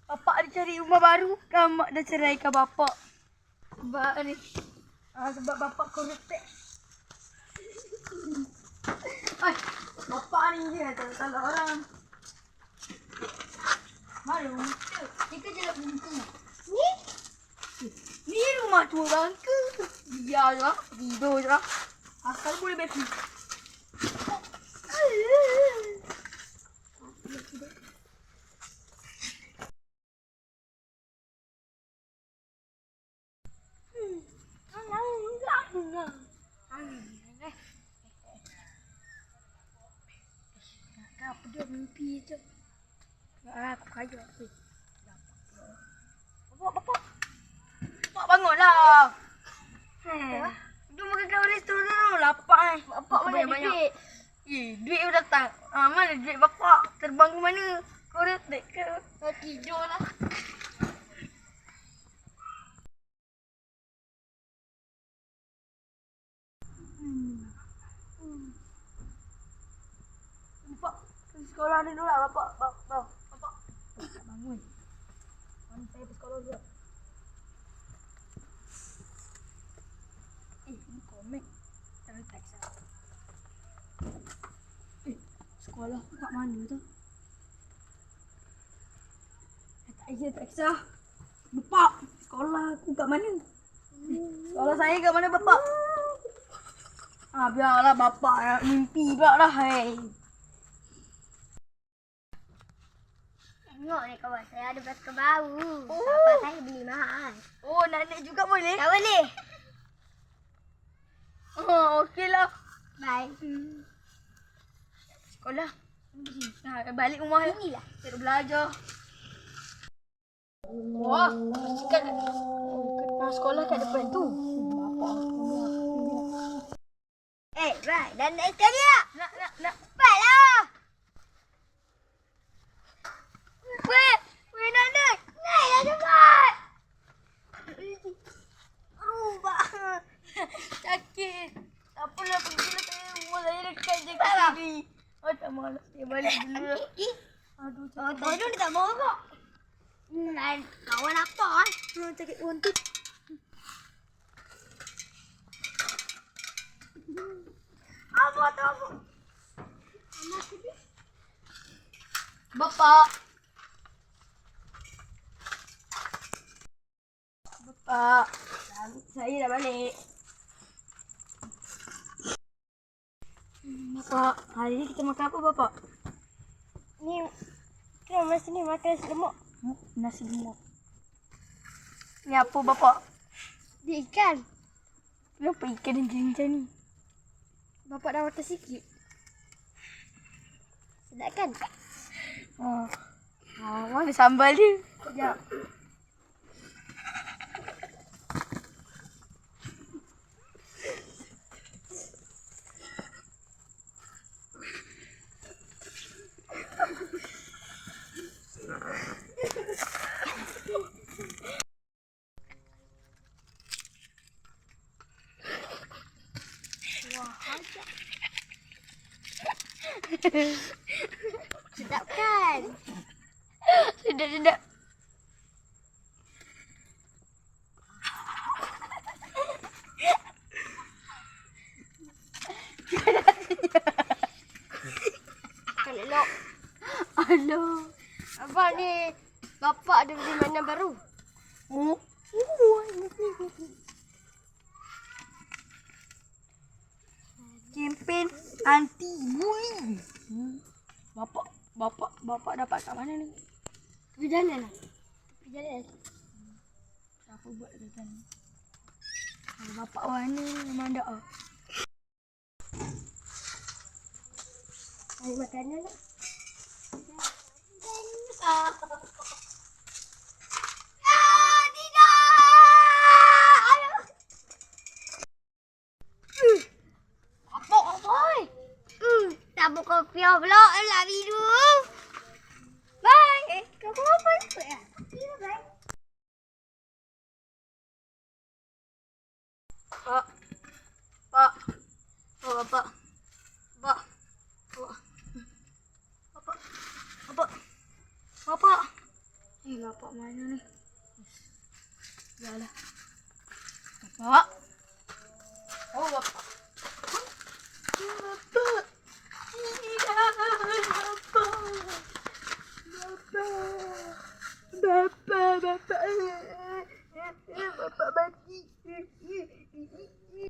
Bapak ada cari rumah baru. Kan mak dah ceraikan bapak. Sebab ni. Sebab bapak koruptek. Ay, bapak ni je salah orang. Mana rumah tu? Ni kerja nak buntu. Ni? Ni rumah tua bangka. Biar je lah. Tidur je lah. Asal boleh besi. Apa dia mimpi je. Aku kaya aku. Bapak. Bapak bangunlah. Jom makan kat restoran dulu. Lapar ni. Bapak mana banyak duit? Duit pun datang. Mana duit bapak? Terbang ke mana? Kau retek ke? Kau tidur lah. Bapak, pergi sekolah ni dulu lah bapak. Bapak. Bangun. Saya pergi sekolah dulu. Ini komik. Jangan teks lah. Sekolah aku kat mana tu? Tak izin teks lah. Bapak, sekolah aku kat mana? Sekolah saya kat mana bapak? Biarlah bapak nak mimpi pula lah. Tengok ni kawan, saya ada basikal baru. Bapak saya beli mahal. Nak naik juga boleh? Tak boleh. Okeylah. Bye. Sekolah. Balik rumah lah. Inilah. Kita nak belajar. Wah, kat sekolah kat depan tu. Bapak aku ni. Bye. Dan naik sekali tak? Nak. Bye lah. Weh, nak naik. Naiklah cepat. Sakit. Tak apalah, pergilah saya. Rumah saya dekat je kat sini. Tak malas. Saya balik dulu lah. Aduh, sakit. Tolong dia tak mau kok. Kawan apa kan? Sakit untuk. Apa tu? Bapak, saya dah balik. Bapak, hari ni kita makan apa bapak? Ni kita masa ni makan nasi lemak. Nasi lemak. Ni apa bapak? Dia ikan. Kenapa ikan dia macam ni? Bapak dah makan sikit. Sedap kan? Mana sambal dia? Sekejap. Sedap kan? Sedap. Makan elok. Alah. Abang ni, bapak ada beli mainan baru. Kempen anti bully. Bapak dapat kat mana ni? Pergi jalan lah. Siapa buat dekat ni? Bapak warna memang dah. Ada makanan tak? Tabuk kopi pula lah biru. Bye. Kau apa ikut ya? Bye. Pak. Bapak. bapak mana ni? Yalah. Bapak. Oh, bapak. Bapak. Iya, bapak. Bapak. Bapak.